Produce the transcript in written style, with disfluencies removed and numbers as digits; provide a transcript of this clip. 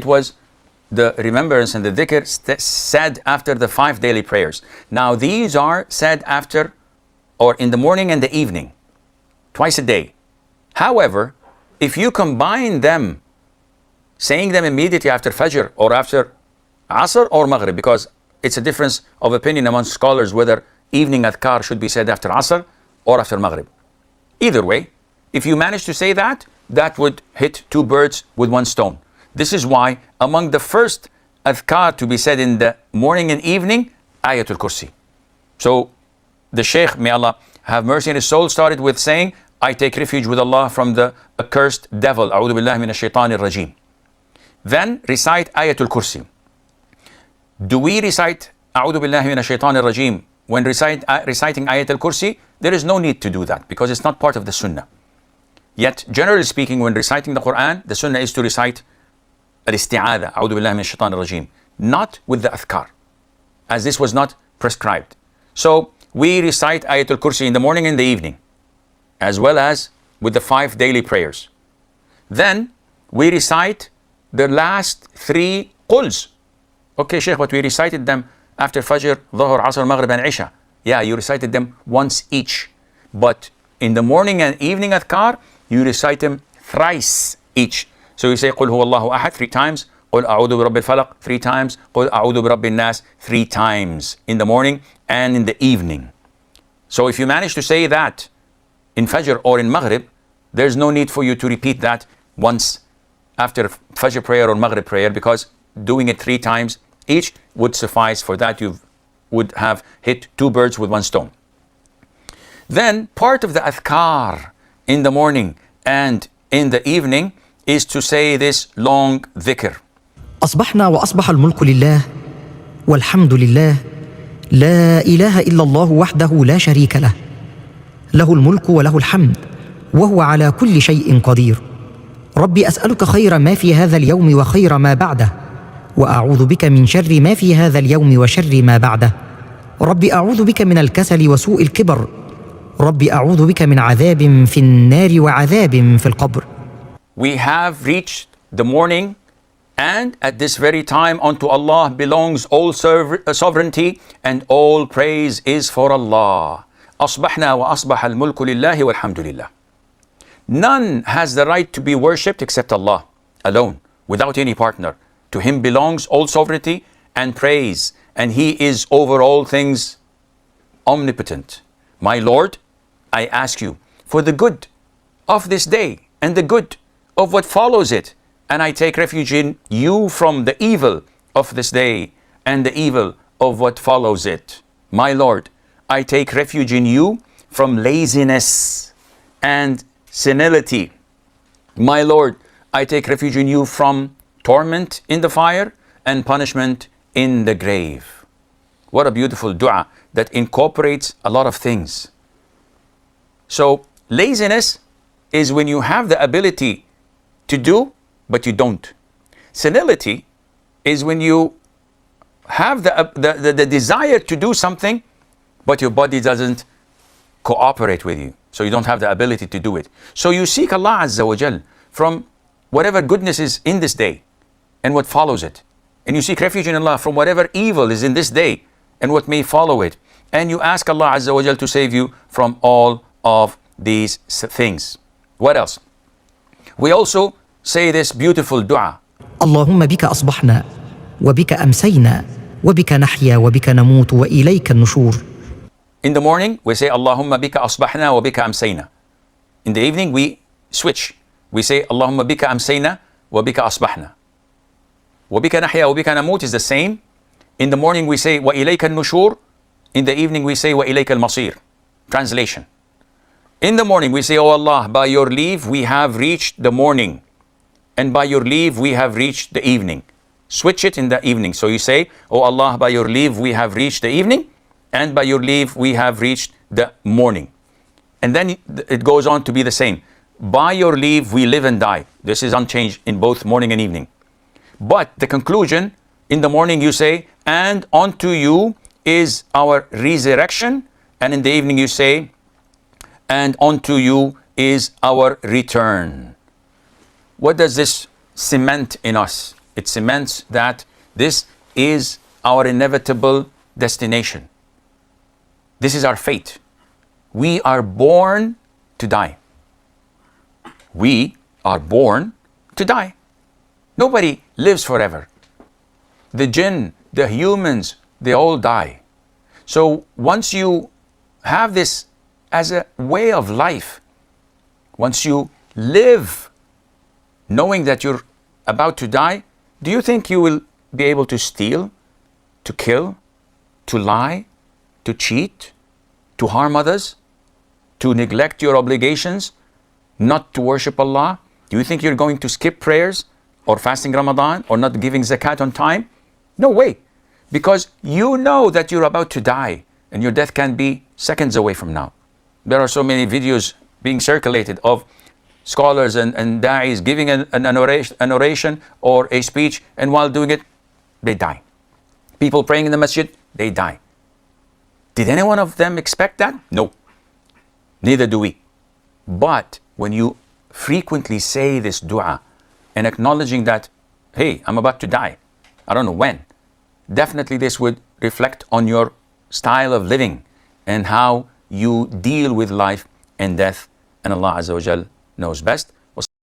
It was the remembrance and the dhikr said after the 5 daily prayers. Now these are said after or in the morning and the evening, twice a day. However, if you combine them, saying them immediately after Fajr or after Asr or Maghrib, because it's a difference of opinion among scholars whether evening adhkar should be said after Asr or after Maghrib. Either way, if you manage to say that, that would hit 2 birds with 1 stone. This is why among the first adhkar to be said in the morning and evening, Ayatul Kursi. So the Shaykh, may Allah have mercy on his soul, started with saying, I take refuge with Allah from the accursed devil. A'udhu billahi minash shaitanir rajim. Then recite Ayatul Kursi. Do we recite A'udhu billahi minash shaitanir rajim when reciting Ayatul Kursi? There is no need to do that because it's not part of the Sunnah. Yet, generally speaking, when reciting the Qur'an, the Sunnah is to recite al-isti'adha, A'udhu billahi minash shaitanir rajim, not with the adhkar, as this was not prescribed. So we recite Ayatul Kursi in the morning and the evening, as well as with the 5 daily prayers. Then we recite the last 3 quls. Okay, Shaykh, but we recited them after Fajr, Dhuhr, Asr, Maghrib and Isha. Yeah, you recited them once each. But in the morning and evening adhkar, you recite them thrice each. So you say, Qul huwallahu ahad 3 times, Qul a'udhu bi rabbil falaq 3 times, Qul a'udhu bi rabbin nas 3 times in the morning and in the evening. So if you manage to say that in Fajr or in Maghrib, there's no need for you to repeat that once after Fajr prayer or Maghrib prayer, because doing it 3 times each would suffice for that. You would have hit 2 birds with 1 stone. Then part of the adhkar in the morning and in the evening is to say this long dhikr. أصبحنا وأصبح الملك لله والحمد لله لا إله إلا الله وحده لا شريك له له الملك وله الحمد وهو على كل شيء قدير ربي أسألك خير ما في هذا اليوم وخير ما بعده وأعوذ بك من شر ما في هذا اليوم وشر ما بعده ربي أعوذ بك من الكسل وسوء الكبر ربي أعوذ بك من عذاب في النار وعذاب في القبر. We have reached the morning, and at this very time unto Allah belongs all sovereignty and all praise is for Allah. أصبحنا وأصبح الملك لله والحمد لله. None has the right to be worshipped except Allah alone, without any partner. To Him belongs all sovereignty and praise, and He is over all things omnipotent. My Lord, I ask you for the good of this day and the good of what follows it, and I take refuge in you from the evil of this day and the evil of what follows it. My Lord, I take refuge in you from laziness and senility. My Lord, I take refuge in you from torment in the fire and punishment in the grave. What a beautiful dua that incorporates a lot of things. So laziness is when you have the ability to do, but you don't. Senility is when you have the desire to do something, but your body doesn't cooperate with you. So you don't have the ability to do it. So you seek Allah Azza wa Jal from whatever goodness is in this day and what follows it. And you seek refuge in Allah from whatever evil is in this day and what may follow it. And you ask Allah Azza wa Jal to save you from all of these things. What else? We also say this beautiful dua. اللهم بك أصبحنا وبك أمسينا وبك نحيا وبك نموت وإليك النشور. In the morning, we say, Allahumma bika asbahna wa bika amsayna. In the evening, we switch. We say, Allahumma bika amsayna wa bika asbahna. Wa bika nahya wa bika namut is the same. In the morning, we say, wa ilayka nushur. In the evening, we say, wa ilayka al-masir. Translation. In the morning, we say, Oh Allah, by your leave, we have reached the morning. And by your leave, we have reached the evening. Switch it in the evening. So you say, Oh Allah, by your leave, we have reached the evening. And by your leave, we have reached the morning. And then it goes on to be the same. By your leave, we live and die. This is unchanged in both morning and evening. But the conclusion, in the morning you say, and unto you is our resurrection. And in the evening you say, and unto you is our return. What does this cement in us? It cements that this is our inevitable destination. This is our fate. We are born to die. We are born to die. Nobody lives forever. The jinn, the humans, they all die. So once you have this as a way of life, once you live knowing that you're about to die, do you think you will be able to steal, to kill, to lie, to cheat, to harm others, to neglect your obligations, not to worship Allah? Do you think you're going to skip prayers or fasting Ramadan or not giving zakat on time? No way. Because you know that you're about to die and your death can be seconds away from now. There are so many videos being circulated of scholars and da'is giving an oration or a speech, and while doing it, they die. People praying in the masjid, they die. Did any one of them expect that? No. Neither do we. But when you frequently say this dua and acknowledging that, hey, I'm about to die, I don't know when, definitely this would reflect on your style of living and how you deal with life and death, and Allah Azza wa Jal knows best.